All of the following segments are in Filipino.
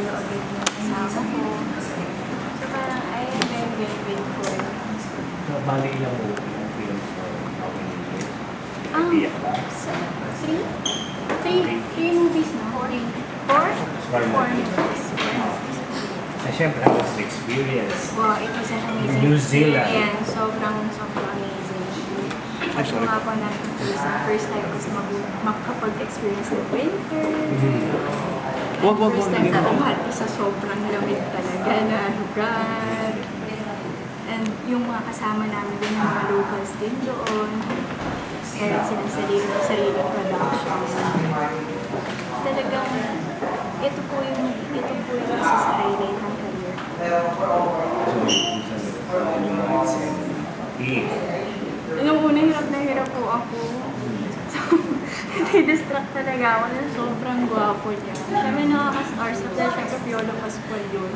follow agad yung kasama ko. So parang I am very, very grateful. So, bali ilang films or how many years? Nagbiyak ba? Three movies na. Four movies. So, syempre, how was the experience? Wow, it was an amazing New Zealand. experience. Sobrang amazing. At yung nga po natin first time ko makapag-experience ng winter. First time na umahati sa sobrang lamig talaga na lugar. And yung mga kasama namin din, yung mga locals din doon. Meron silang sarili production. Talagang, ito po yung isa sa highlight ng career. Nung una, hirap na hirap po ako. So, nadidistract talaga ako na sobrang gwapo niya. Siyempre nakaka-starstruck dahil siyempre Piolo Pascual yun.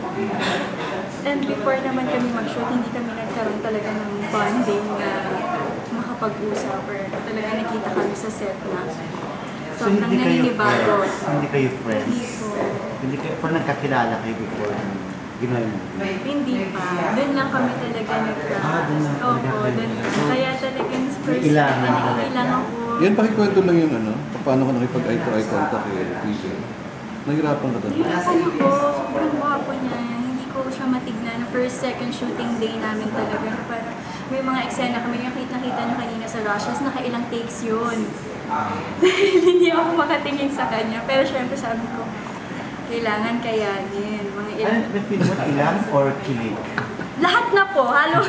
And before naman kami mag-shoot, hindi kami nagkaroon talaga ng bonding na makapag-usap or talaga nakita kami sa set na. So hindi kayo naninibago. friends? Hindi kayo friends? Hindi po. Hindi kayo, pero nagkakilala kayo before ginawa mo? Hindi pa. Doon lang kami talaga doon lang talaga Opo, doon. Kaya talagang first Ilang ako. Yan, pakikwento lang yung paano ka nakipag-eye to eye contact kay PJ. Nahirapan ka doon? Nahirapan ako. Sobrang gwapo niya. Hindi ko siya matignan. First, second shooting day namin talaga. Parang may mga eksena kami. Yung nakita niyo kanina sa Rushes, nakailang takes yun. Dahil hindi ako makatingin sa kanya. Pero syempre sabi ko, kailangan kayanin. Mga ilang... Na-feel mo ilang or kilig? Lahat na po, halo.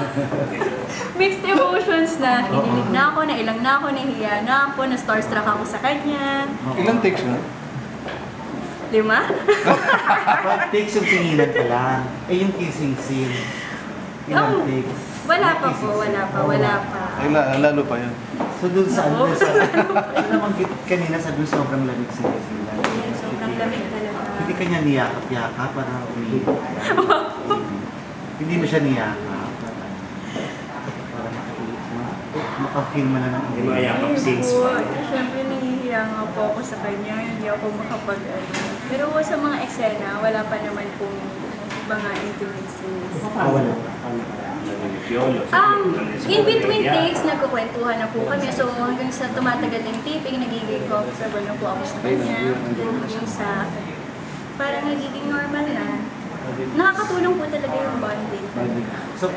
Mixed emotions na. Kinilig na ako, nailang na ako, nahiya na ako, na-starstruck ako sa kanya. Ilang takes na? 5? 5 takes yung tinginan pa lang. Eh yung kissing scene. Ilang takes? Wala pa po, wala pa. Ay, lalo pa yan. So dun sa ano, naman kanina sa dun sobrang lamig sa New Zealand. Sobrang lamig talaga. Hindi kanya niyakap-yakap para umiiyak. Hindi mo siya niyakap. Para maka-feel mo na ng Hindi mo ayakap scenes pa. Siyempre nahihiya nga po ako sa kanya, hindi ako Pero sa mga eksena, wala pa naman pong mga intimate scenes. Wala. In between takes, nagkukwentuhan na po kami. So hanggang sa tumatagal ng taping, nagiging comfortable na po ako sa kanya. Hanggang sa parang nagiging normal na. Nakakatulong po talaga yung bonding. So,